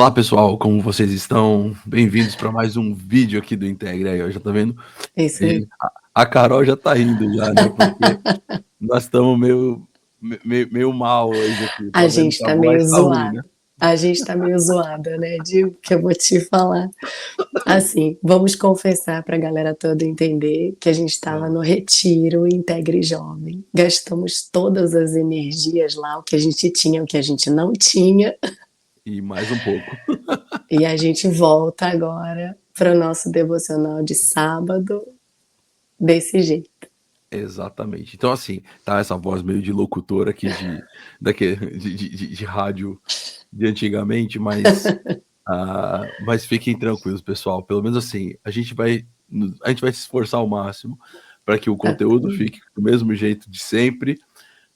Olá pessoal, como vocês estão? Bem-vindos para mais um vídeo aqui do Integre aí, ó, já tá vendo? É isso aí. A Carol já tá rindo já, né? Porque nós estamos meio mal hoje aqui, A tá vendo gente que a tá voz meio tá ruim, né? zoado. A gente tá meio zoada, né, Digo, que eu vou te falar. Assim, vamos confessar pra galera toda entender que a gente estava Vamos. no retiro Integre Jovem. Gastamos todas as energias lá, o que a gente tinha, o que a gente não tinha, E mais um pouco. e a gente volta agora para o nosso devocional de sábado desse jeito. Exatamente. Então, assim, tá essa voz meio de locutor aqui de rádio de antigamente, mas fiquem tranquilos, pessoal. Pelo menos assim, a gente vai se esforçar ao máximo para que o Tá. conteúdo fique do mesmo jeito de sempre,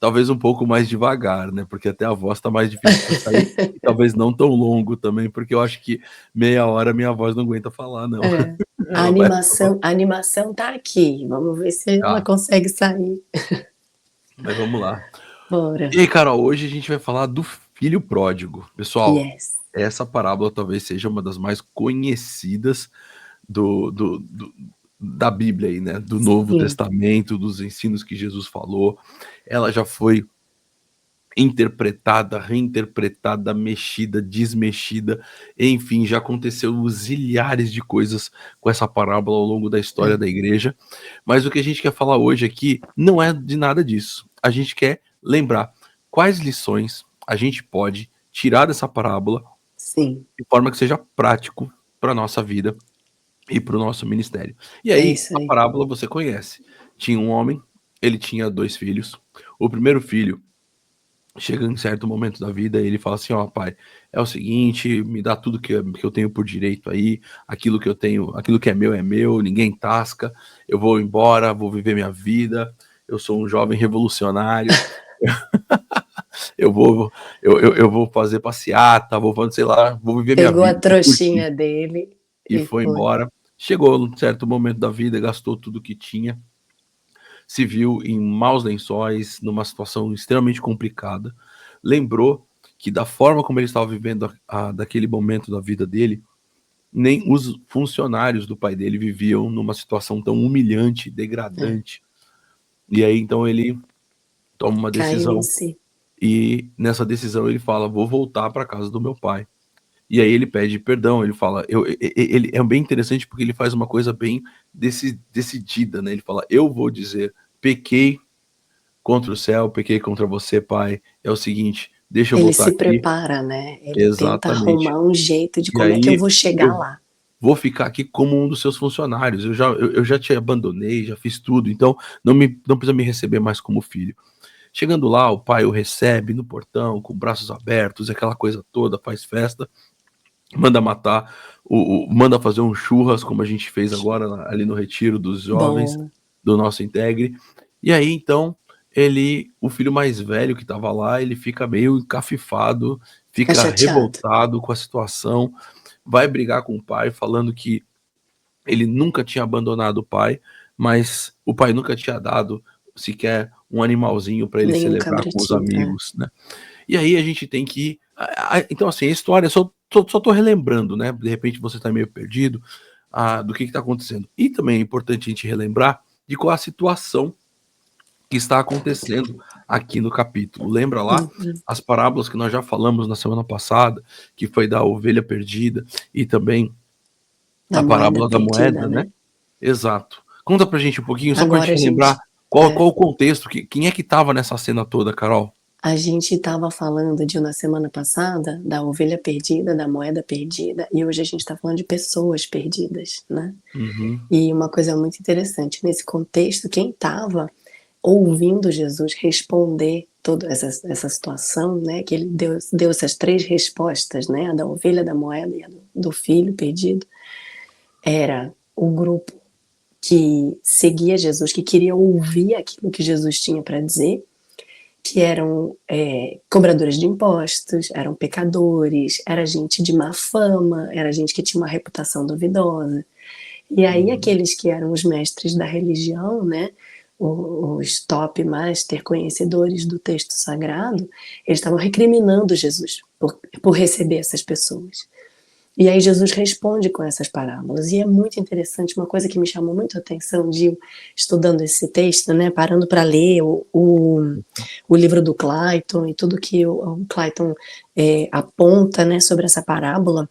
talvez um pouco mais devagar, né? Porque até a voz tá mais difícil para sair e talvez não tão longo também, porque eu acho que meia hora minha voz não aguenta falar, não. É. A Ela vai. animação tá aqui, vamos ver se ela Tá, consegue sair. mas vamos lá. Bora. E aí, Carol, hoje a gente vai falar do filho pródigo. Pessoal, Yes. essa parábola talvez seja uma das mais conhecidas da Bíblia aí, né? Do Novo Sim. Testamento, dos ensinos que Jesus falou. Ela já foi interpretada, reinterpretada, mexida, desmexida, enfim, já aconteceu zilhares de coisas com essa parábola ao longo da história É. da igreja. Mas o que a gente quer falar hoje aqui não é de nada disso. A gente quer lembrar quais lições a gente pode tirar dessa parábola Sim, de forma que seja prático para a nossa vida e para o nosso ministério. E é aí, isso a aí. parábola você conhece. Tinha um homem, ele tinha 2 filhos. O primeiro filho chega em certo momento da vida e ele fala assim: ó, pai, é o seguinte, me dá tudo que eu tenho por direito aí, aquilo que eu tenho, aquilo que é meu, ninguém tasca, eu vou embora, vou viver minha vida, eu sou um jovem revolucionário, eu vou, eu vou fazer passeata, vou fazer, sei lá, vou viver minha Pegou a vida, vou curtir. trouxinha dele E e foi foi. embora. Chegou num certo momento da vida, gastou tudo que tinha, se viu em maus lençóis, numa situação extremamente complicada. Lembrou que da forma como ele estava vivendo daquele momento da vida dele, nem os funcionários do pai dele viviam numa situação tão humilhante, É, degradante. E aí então ele toma uma caiu em decisão si. e nessa decisão ele fala: vou voltar para casa do meu pai. E aí ele pede perdão, ele fala, ele é bem interessante porque ele faz uma coisa bem decidida, né? Ele fala: eu vou dizer, pequei contra o céu, pequei contra você, pai. É o seguinte, deixa eu Ele voltar se aqui. prepara, né, ele tenta Exatamente. arrumar um jeito de E como é que eu aí vou chegar eu lá. vou ficar aqui como um dos seus funcionários. Eu já te abandonei, já fiz tudo, então não precisa me receber mais como filho. Chegando lá, o pai o recebe no portão, com braços abertos, aquela coisa toda, faz festa, manda matar, manda fazer um churras, como a gente fez agora ali no retiro dos jovens, Bom, do nosso Integre. E aí, então, o filho mais velho que estava lá, ele fica meio encafifado, fica fica chateado. revoltado com a situação, vai brigar com o pai, falando que ele nunca tinha abandonado o pai, mas o pai nunca tinha dado sequer um animalzinho para ele Nem um celebrar com os cabritinho, é. amigos, né? E aí a gente tem que. Então, assim, a história, só tô relembrando, né? De repente você tá meio perdido do que tá acontecendo. E também é importante a gente relembrar de qual a situação que está acontecendo aqui no capítulo. Lembra lá Uhum. as parábolas que nós já falamos na semana passada, que foi da ovelha perdida e também Da a moeda parábola da perdida, moeda, né? né. Exato. Conta pra gente um pouquinho, só pra Agora gente a relembrar gente qual é. o contexto, quem é que tava nessa cena toda, Carol? A gente estava falando na semana passada da ovelha perdida, da moeda perdida, e hoje a gente está falando de pessoas perdidas, né. Uhum. E uma coisa muito interessante, nesse contexto, quem estava ouvindo Jesus responder toda essa situação, né, que ele deu essas 3 respostas, né, a da ovelha, da moeda e a do filho perdido, era o grupo que seguia Jesus, que queria ouvir aquilo que Jesus tinha para dizer, que eram cobradores de impostos, eram pecadores, era gente de má fama, era gente que tinha uma reputação duvidosa. E aí Uhum. aqueles que eram os mestres da religião, né, os top master conhecedores do texto sagrado, eles estavam recriminando Jesus por receber essas pessoas. E aí Jesus responde com essas parábolas, e é muito interessante, uma coisa que me chamou muito a atenção, Gil, estudando esse texto, né, parando para ler o livro do Clayton e tudo que o Clayton aponta, né, sobre essa parábola.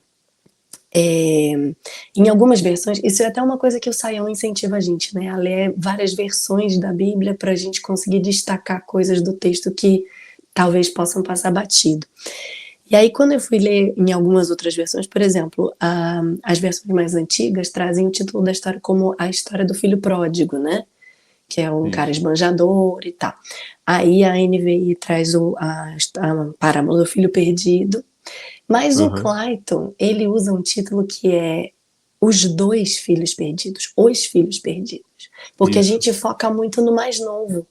Em algumas versões, isso é até uma coisa que o Saião incentiva a gente, né, a ler várias versões da Bíblia para a gente conseguir destacar coisas do texto que talvez possam passar batido. E aí, quando eu fui ler em algumas outras versões, por exemplo, as versões mais antigas trazem o título da história como a história do filho pródigo, né? Que é um cara esbanjador e tal. Aí a NVI traz a parábola do filho perdido. Mas o Clayton, ele usa um título que é os dois filhos perdidos, os filhos perdidos. Porque a gente foca muito no mais novo.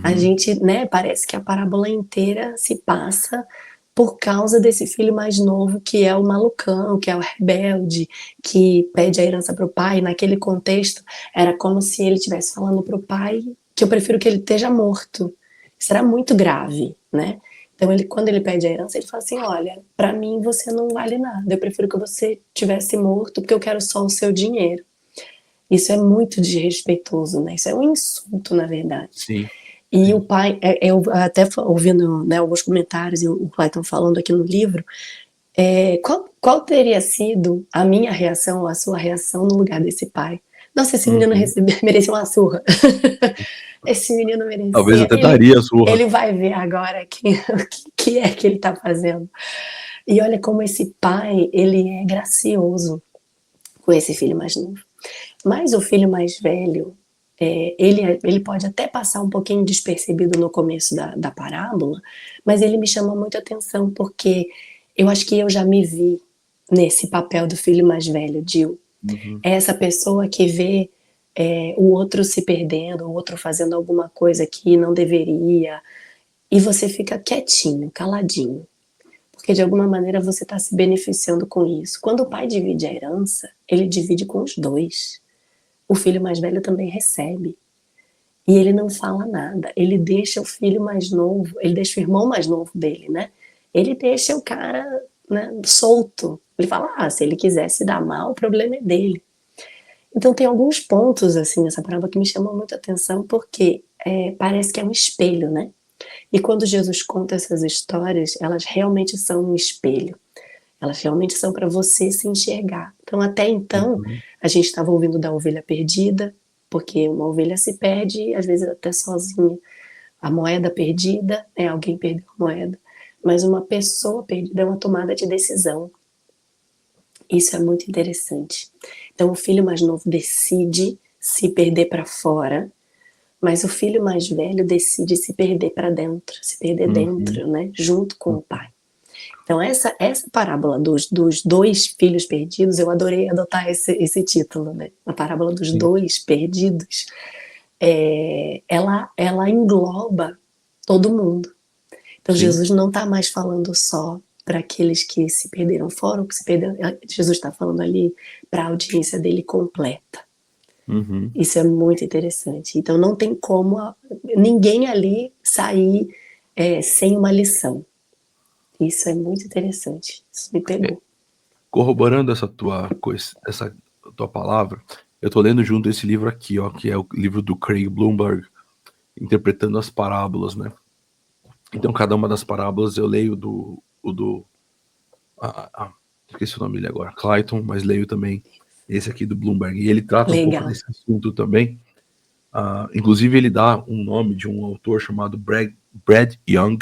A gente, né, parece que a parábola inteira se passa por causa desse filho mais novo, que é o malucão, que é o rebelde, que pede a herança para o pai. Naquele contexto, era como se ele estivesse falando para o pai que eu prefiro que ele esteja morto. Isso era muito grave, né? Então, quando ele pede a herança, ele fala assim, olha, para mim você não vale nada, eu prefiro que você tivesse morto, porque eu quero só o seu dinheiro. Isso é muito desrespeitoso, né? Isso é um insulto, na verdade. Sim. E o pai, eu até ouvindo, né, alguns comentários e o Clayton falando aqui no livro, qual teria sido a minha reação ou a sua reação no lugar desse pai? Nossa, esse menino merecia uma surra. Esse menino merecia. Talvez até daria a surra. Ele vai ver agora o que é que ele está fazendo. E olha como esse pai, ele é gracioso com esse filho mais novo. Mas o filho mais velho, ele pode até passar um pouquinho despercebido no começo da parábola, mas ele me chamou muito a atenção, porque eu acho que eu já me vi nesse papel do filho mais velho, Gil. É essa pessoa que vê o outro se perdendo, o outro fazendo alguma coisa que não deveria, e você fica quietinho, caladinho, porque de alguma maneira você está se beneficiando com isso. Quando o pai divide a herança, ele divide com os dois. O filho mais velho também recebe. E ele não fala nada. Ele deixa o filho mais novo, ele deixa o irmão mais novo dele, né? Ele deixa o cara, né, solto. Ele fala, se ele quiser se dar mal, o problema é dele. Então tem alguns pontos, assim, nessa parábola que me chamam muito a atenção, porque parece que é um espelho, né? E quando Jesus conta essas histórias, elas realmente são um espelho. Elas realmente são para você se enxergar. Então, até então, a gente estava ouvindo da ovelha perdida, porque uma ovelha se perde, às vezes até sozinha. A moeda perdida, alguém perdeu a moeda. Mas uma pessoa perdida é uma tomada de decisão. Isso é muito interessante. Então, o filho mais novo decide se perder para fora, mas o filho mais velho decide se perder para dentro, se perder dentro, né, junto com o pai. Então, essa parábola dos dois filhos perdidos, eu adorei adotar esse título, né? A parábola dos dois perdidos, ela engloba todo mundo. Então, Jesus não está mais falando só para aqueles que se perderam fora, ou que se perderam. Jesus está falando ali para a audiência dele completa. Isso é muito interessante. Então, não tem como ninguém ali sair sem uma lição. Isso é muito interessante. Isso me pegou. Corroborando essa tua palavra, eu tô lendo junto esse livro aqui, ó, que é o livro do Craig Blomberg, interpretando as parábolas, né? Então, cada uma das parábolas eu leio esqueci o nome dele agora, Clayton, mas leio também esse aqui do Bloomberg. E ele trata um pouco desse assunto também. Inclusive, ele dá um nome de um autor chamado Brad Young.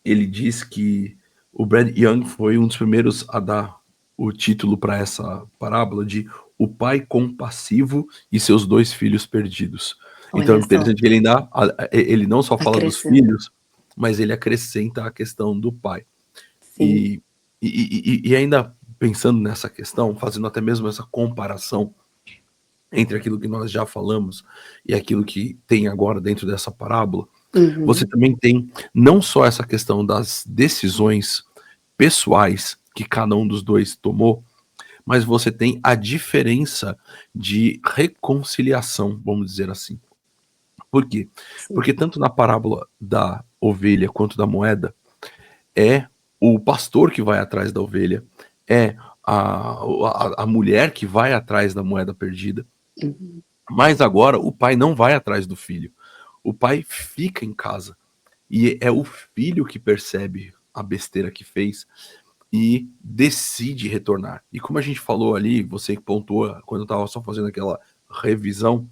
Ele diz que o Brad Young foi um dos primeiros a dar o título para essa parábola de O Pai Compassivo e Seus Dois Filhos Perdidos. Então é interessante que ele não só fala dos filhos, mas ele acrescenta a questão do pai. E ainda pensando nessa questão, fazendo até mesmo essa comparação entre aquilo que nós já falamos e aquilo que tem agora dentro dessa parábola, você também tem não só essa questão das decisões pessoais que cada um dos dois tomou, mas você tem a diferença de reconciliação, vamos dizer assim. Por quê? Sim. Porque tanto na parábola da ovelha quanto da moeda, é o pastor que vai atrás da ovelha, é a mulher que vai atrás da moeda perdida, Uhum. mas agora o pai não vai atrás do filho. O pai fica em casa. E é o filho que percebe a besteira que fez e decide retornar. E como a gente falou ali, você que pontuou quando eu estava só fazendo aquela revisão,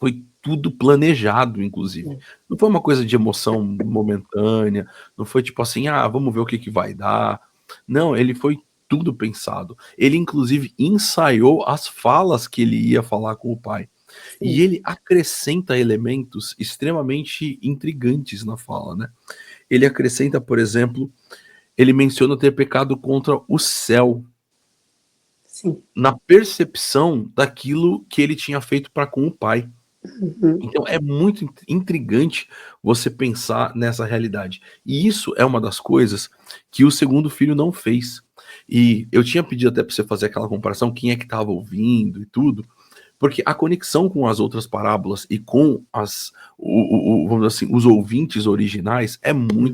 foi tudo planejado, inclusive. Sim. Não foi uma coisa de emoção momentânea, não foi tipo assim, ah, vamos ver o que que vai dar. Não, ele foi tudo pensado. Ele, inclusive, ensaiou as falas que ele ia falar com o pai. E Sim. ele acrescenta elementos extremamente intrigantes na fala, né? Ele acrescenta, por exemplo, ele menciona ter pecado contra o céu, Sim. na percepção daquilo que ele tinha feito para com o pai. Uhum. Então é muito intrigante você pensar nessa realidade. E isso é uma das coisas que o segundo filho não fez. E eu tinha pedido até para você fazer aquela comparação, quem é que estava ouvindo e tudo, porque a conexão com as outras parábolas e com vamos dizer assim, os ouvintes originais Uhum.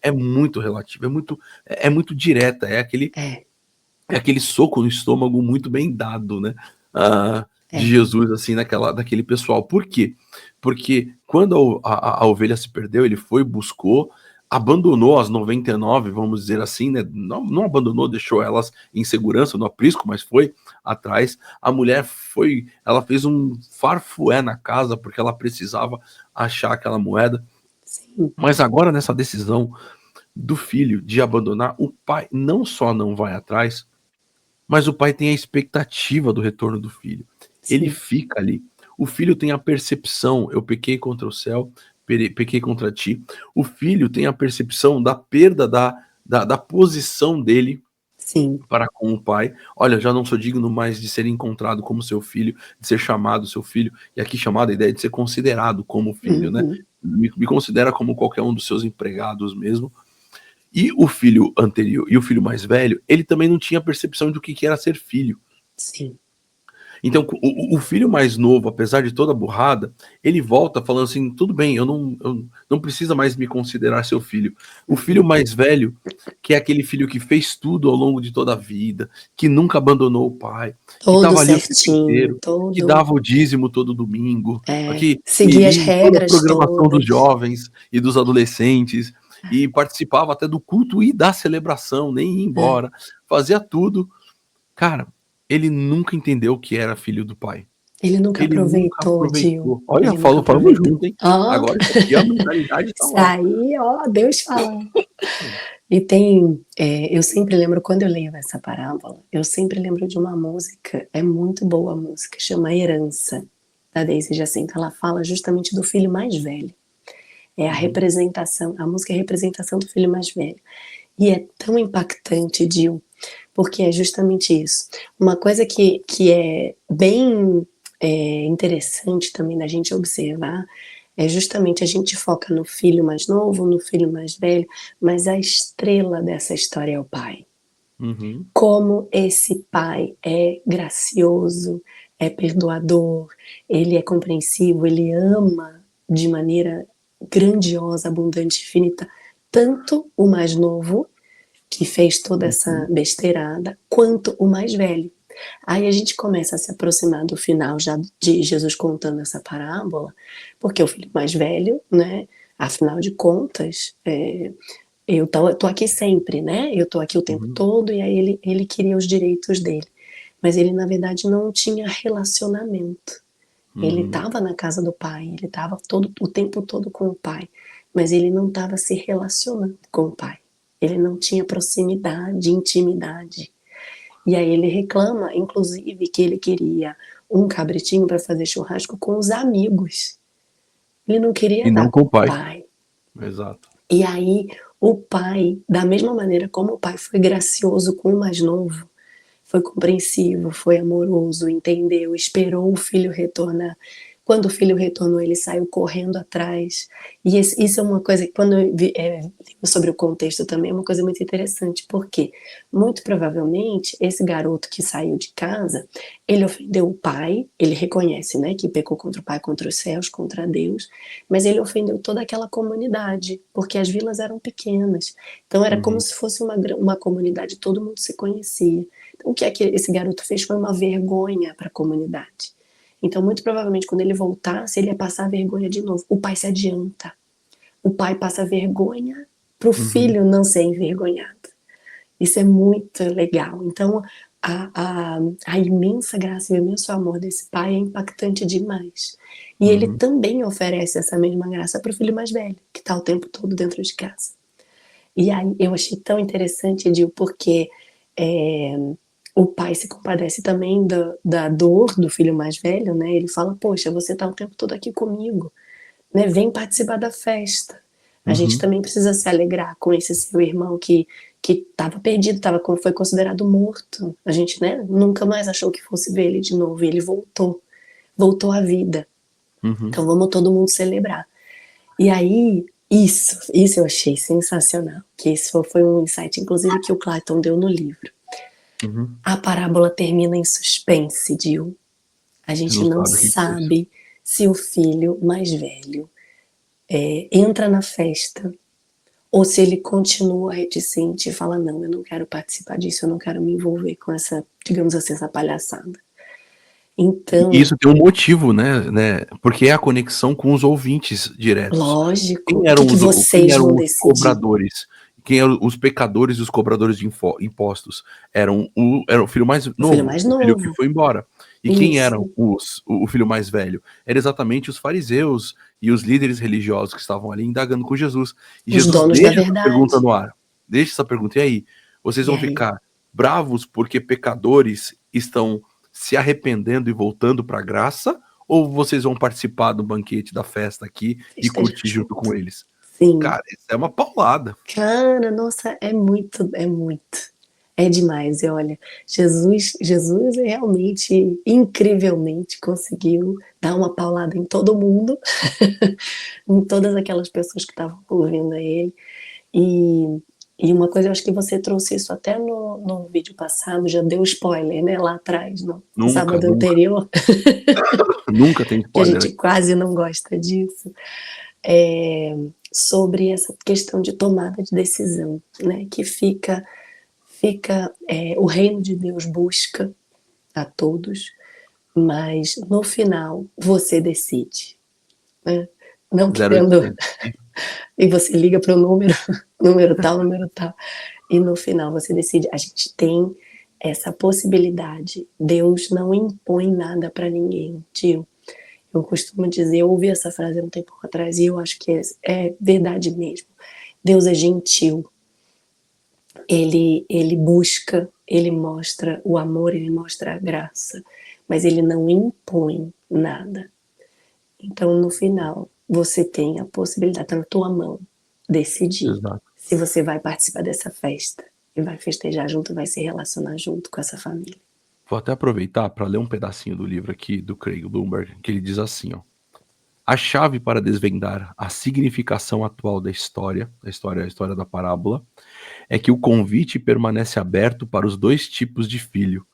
é muito relativa, é muito direta, É, é aquele soco no estômago muito bem dado, né? De é. Jesus, assim, daquele pessoal. Por quê? Porque quando a ovelha se perdeu, ele foi, buscou, abandonou as 99, vamos dizer assim, né? Não abandonou, deixou elas em segurança no aprisco, mas foi atrás. A mulher foi, ela fez um farfué na casa porque ela precisava achar aquela moeda. Sim. Mas agora, nessa decisão do filho de abandonar, o pai não só não vai atrás, mas o pai tem a expectativa do retorno do filho. Ele Sim. fica ali. O filho tem a percepção, eu pequei contra o céu, pequei contra ti. O filho tem a percepção da perda da posição dele Sim. para com o pai. Olha, já não sou digno mais de ser encontrado como seu filho, de ser chamado seu filho, e aqui chamada a ideia de ser considerado como filho, né? Uhum. Me considera como qualquer um dos seus empregados mesmo. E o filho anterior, e o filho mais velho, ele também não tinha percepção do que era ser filho. Sim. Então, o filho mais novo, apesar de toda a burrada, ele volta falando assim: tudo bem, eu não precisa mais me considerar seu filho. O filho Uhum. mais velho, que é aquele filho que fez tudo ao longo de toda a vida, que nunca abandonou o pai, que Todo estava ali o tempo certinho, inteiro, que todo dava o dízimo todo domingo, aqui, seguir as em toda a regras programação dos todas. jovens e dos adolescentes, e participava até do culto e da celebração, nem ia É. embora, fazia tudo. Cara, ele nunca entendeu que era filho do pai. Ele nunca Ele nunca aproveitou, Dil. aproveitou. Olha, Ele nunca falamos aproveitou. junto, hein. Hã? Agora isso aqui a mentalidade tá Isso ó. aí, ó, Deus falando. E tem, eu sempre lembro, quando eu leio essa parábola, eu sempre lembro de uma música, é muito boa a música, chama Herança, da Daisy Jacinto. Ela fala justamente do filho mais velho. É a Uhum. representação, a música é a representação do filho mais velho. E é tão impactante, Dil, porque é justamente isso. Uma coisa que é bem interessante também da gente observar é justamente a gente foca no filho mais novo, no filho mais velho, mas a estrela dessa história é o pai. Uhum. Como esse pai é gracioso, é perdoador, ele é compreensivo, ele ama de maneira grandiosa, abundante, infinita, tanto o mais novo, que fez toda essa Uhum. besteirada, quanto o mais velho. Aí a gente começa a se aproximar do final já de Jesus contando essa parábola, porque o filho mais velho, né, afinal de contas, eu tô aqui sempre, né, eu tô aqui o tempo Uhum. todo, e aí ele queria os direitos dele. Mas ele, na verdade, não tinha relacionamento. Ele Uhum. estava na casa do pai, ele estava o tempo todo com o pai, mas ele não estava se relacionando com o pai. Ele não tinha proximidade, intimidade. E aí ele reclama, inclusive, que ele queria um cabritinho para fazer churrasco com os amigos. Ele não queria E não estar com com o o pai. pai. Exato. E aí o pai, da mesma maneira como o pai foi gracioso com o mais novo, foi compreensivo, foi amoroso, entendeu, esperou o filho retornar. Quando o filho retornou, ele saiu correndo atrás. E isso é uma coisa que, quando eu vi sobre o contexto também, é uma coisa muito interessante, porque muito provavelmente esse garoto que saiu de casa, ele ofendeu o pai, ele reconhece, né, que pecou contra o pai, contra os céus, contra Deus, mas ele ofendeu toda aquela comunidade, porque as vilas eram pequenas. Então era como se fosse uma comunidade, todo mundo se conhecia. Então, o que é que esse garoto fez foi uma vergonha para a comunidade. Então, muito provavelmente, quando ele voltasse, ele ia passar vergonha de novo. O pai se adianta. O pai passa vergonha para o filho não ser envergonhado. Isso é muito legal. Então, a imensa graça e o imenso amor desse pai é impactante demais. E ele também oferece essa mesma graça para o filho mais velho, que está o tempo todo dentro de casa. E aí eu achei tão interessante, Edil, porque o pai se compadece também da dor do filho mais velho, né? Ele fala, poxa, você tá o tempo todo aqui comigo, né? Vem participar da festa. A gente também precisa se alegrar com esse seu irmão que estava perdido, foi considerado morto. A gente, né, nunca mais achou que fosse ver ele de novo. E ele voltou à vida. Então vamos todo mundo celebrar. E aí, isso eu achei sensacional. Que isso foi um insight, inclusive, que o Clayton deu no livro. A parábola termina em suspense, Dil. A gente não sabe se o filho mais velho entra na festa ou se ele continua reticente e fala, não, eu não quero participar disso, eu não quero me envolver com essa, digamos assim, essa palhaçada. Então, isso tem um motivo, né? Porque é a conexão com os ouvintes diretos. lógico, Quem o eram que vocês vão decidir? cobradores? Quem eram os pecadores e os cobradores de impostos? Era o filho mais novo, o filho que foi embora. E quem eram o filho mais velho? Era exatamente os fariseus e os líderes religiosos que estavam ali indagando com Jesus. E Os Jesus donos deixa da essa verdade. pergunta no ar. Deixa essa pergunta. E aí? Vocês vão ficar bravos porque pecadores estão se arrependendo e voltando para a graça? Ou vocês vão participar do banquete da festa aqui e curtir junto com eles? Sim. Cara, isso é uma paulada. Cara, nossa, é muito. É demais. E olha, Jesus realmente, incrivelmente, conseguiu dar uma paulada em todo mundo, em todas aquelas pessoas que estavam ouvindo a ele. E uma coisa, eu acho que você trouxe isso até no vídeo passado, já deu spoiler, né? Lá atrás, no sábado anterior. Nunca tem spoiler. Que a gente quase não gosta disso. Sobre essa questão de tomada de decisão, né? Que fica o reino de Deus busca a todos, mas no final você decide, né? Não querendo. E você liga para o número tal, e no final você decide. A gente tem essa possibilidade. Deus não impõe nada para ninguém, tio. Eu costumo dizer, eu ouvi essa frase há um tempo atrás e eu acho que é verdade mesmo. Deus é gentil. Ele busca, ele mostra o amor, ele mostra a graça, mas ele não impõe nada. Então, no final, você tem a possibilidade, está na tua mão, decidir se você vai participar dessa festa e vai festejar junto, vai se relacionar junto com essa família. Vou até aproveitar para ler um pedacinho do livro aqui do Craig Blomberg, que ele diz assim, ó. A chave para desvendar a significação atual da história, a história da parábola, é que o convite permanece aberto para os dois tipos de filho,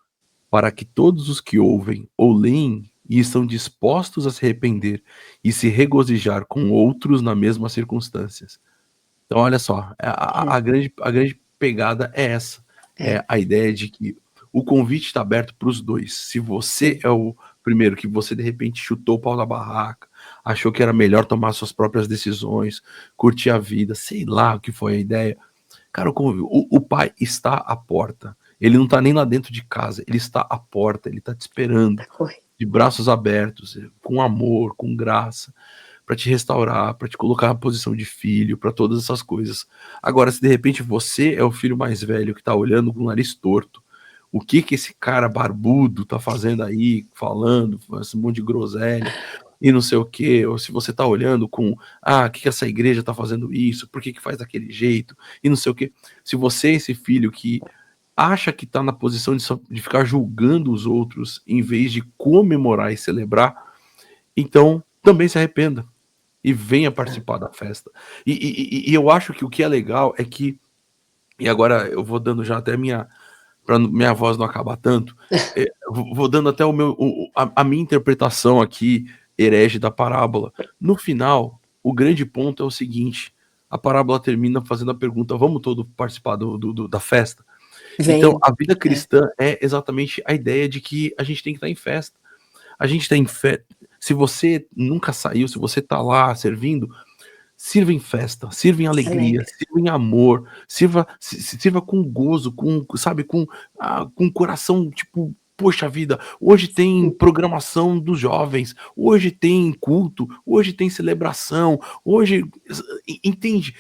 para que todos os que ouvem ou leem e estão dispostos a se arrepender e se regozijar com outros nas mesmas circunstâncias. Então, olha só, a grande pegada é essa. É a ideia de que o convite está aberto para os dois. Se você é o primeiro que você de repente chutou o pau da barraca, achou que era melhor tomar suas próprias decisões, curtir a vida, sei lá o que foi a ideia. Cara, o pai está à porta. Ele não está nem lá dentro de casa, ele está à porta, ele está te esperando, de braços abertos, com amor, com graça, para te restaurar, para te colocar na posição de filho, para todas essas coisas. Agora, se de repente você é o filho mais velho que está olhando com o nariz torto, o que esse cara barbudo tá fazendo aí, falando, esse monte de groselha e não sei o que, ou se você tá olhando com, o que essa igreja tá fazendo isso, por que faz daquele jeito, e não sei o que. Se você é esse filho que acha que tá na posição de ficar julgando os outros, em vez de comemorar e celebrar, Então, também se arrependa e venha participar da festa. E eu acho que o que é legal é que, e agora eu vou dando já até para minha voz não acabar tanto, vou dando até a minha interpretação aqui, herege da parábola. No final, o grande ponto é o seguinte: a parábola termina fazendo a pergunta: vamos todos participar da festa? Então, Vem. a vida cristã é exatamente a ideia de que a gente tem que estar em festa. A gente tem fé. Se você nunca saiu, se você tá lá servindo, sirva em festa, sirva em alegria, Alegre. sirva em amor, sirva com gozo, sabe, com coração, tipo, poxa vida, hoje tem programação dos jovens, hoje tem culto, hoje tem celebração, hoje, entende?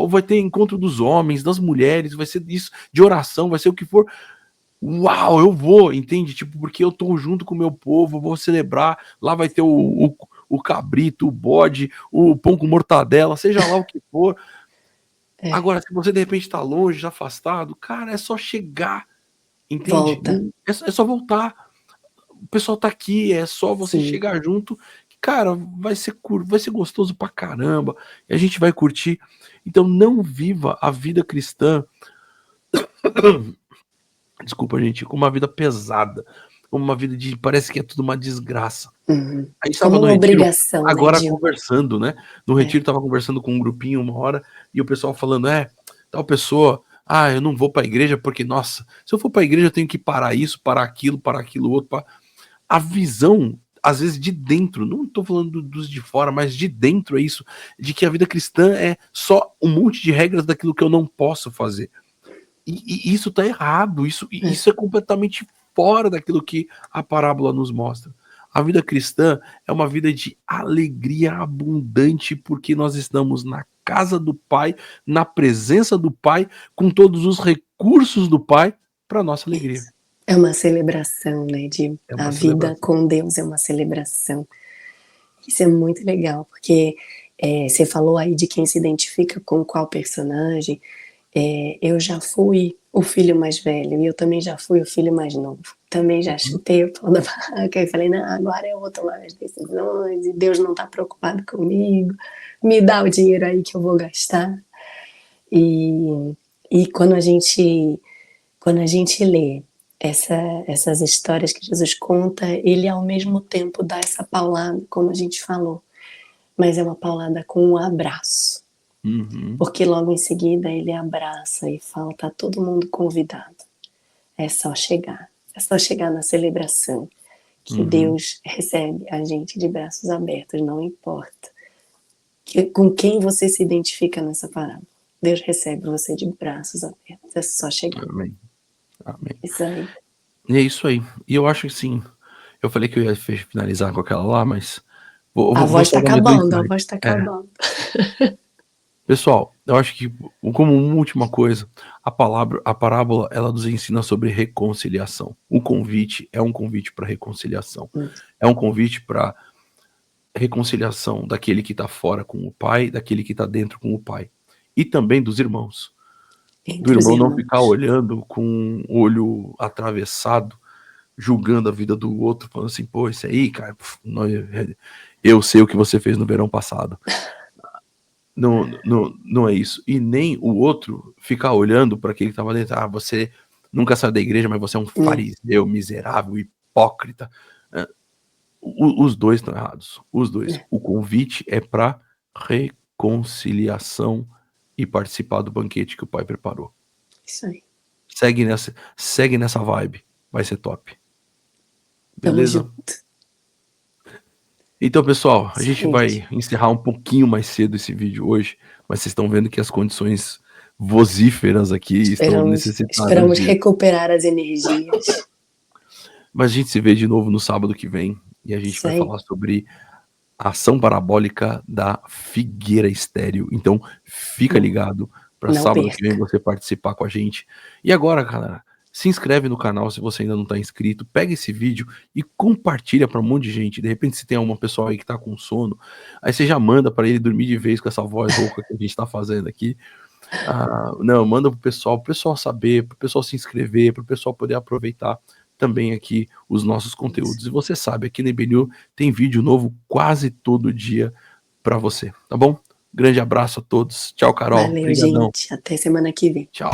Vai ter encontro dos homens, das mulheres, vai ser isso, de oração, vai ser o que for. Uau, eu vou, entende? Tipo, porque eu tô junto com o meu povo, vou celebrar, lá vai ter o cabrito, o bode, o pão com mortadela, seja lá o que for. Agora, se você de repente tá longe, afastado, cara, é só chegar, entende? Volta. É só voltar. O pessoal tá aqui, é só você chegar junto. Cara, vai ser gostoso pra caramba, e a gente vai curtir. Então não viva a vida cristã desculpa, gente, com uma vida pesada, com uma vida parece que é tudo uma desgraça. A gente Como estava no uma retiro, obrigação, agora né, conversando, né? No retiro tava conversando com um grupinho uma hora, e o pessoal falando, tal pessoa, eu não vou pra igreja porque, nossa, se eu for pra igreja eu tenho que parar isso, parar aquilo outro. A visão, às vezes de dentro, não tô falando dos de fora, mas de dentro é isso, de que a vida cristã é só um monte de regras daquilo que eu não posso fazer. E isso tá errado, isso é completamente fora daquilo que a parábola nos mostra. A vida cristã é uma vida de alegria abundante, porque nós estamos na casa do Pai, na presença do Pai, com todos os recursos do Pai para nossa alegria. Isso. É uma celebração, né, a vida celebração. com Deus é uma celebração. Isso é muito legal, porque você falou aí de quem se identifica com qual personagem. Eu já fui o filho mais velho e eu também já fui o filho mais novo. Também já chutei o pau da barraca e falei, não, agora eu vou tomar as decisões e Deus não está preocupado comigo, me dá o dinheiro aí que eu vou gastar. E quando a gente lê essas histórias que Jesus conta, ele ao mesmo tempo dá essa paulada, como a gente falou, mas é uma paulada com um abraço. Porque logo em seguida ele abraça e fala, tá todo mundo convidado. É só chegar na celebração, que Deus recebe a gente de braços abertos, não importa com quem você se identifica nessa parábola. Deus recebe você de braços abertos, é só chegar. Amém. Amém. Isso aí. E é isso aí. E eu acho que sim, eu falei que eu ia finalizar com aquela lá, mas A voz tá só dar mais dois acabando, a slides. voz tá acabando. Pessoal, eu acho que, como uma última coisa, a parábola, ela nos ensina sobre reconciliação. O convite é um convite para reconciliação. É um convite para reconciliação daquele que está fora com o Pai, daquele que está dentro com o Pai. E também dos irmãos. Do irmão não ficar olhando com um olho atravessado, julgando a vida do outro, falando assim, pô, esse aí, cara, eu sei o que você fez no verão passado. Não é isso. E nem o outro ficar olhando para aquele que estava dentro. Você nunca saiu da igreja, mas você é um fariseu, miserável, hipócrita. Os dois estão errados. Os dois. O convite é para reconciliação e participar do banquete que o Pai preparou. Isso aí. Segue nessa vibe. Vai ser top. Beleza? Tamo junto. Então, pessoal, a gente vai encerrar um pouquinho mais cedo esse vídeo hoje, mas vocês estão vendo que as condições vocíferas aqui estão necessitadas. Esperamos recuperar as energias. Mas a gente se vê de novo no sábado que vem e a gente vai falar sobre a ação parabólica da figueira estéril. Então, fica ligado para sábado que vem você participar com a gente. E agora, galera, se inscreve no canal se você ainda não está inscrito, pega esse vídeo e compartilha para um monte de gente. De repente, se tem uma pessoa aí que está com sono, aí você já manda para ele dormir de vez com essa voz rouca que a gente está fazendo aqui. Não, manda pro pessoal saber, pro pessoal se inscrever, pro pessoal poder aproveitar. também aqui os nossos conteúdos. E você sabe, aqui na IBNU tem vídeo novo quase todo dia para você, tá bom? Grande abraço a todos. Tchau, Carol. Valeu, Obrigadão. gente. Até semana que vem. Tchau.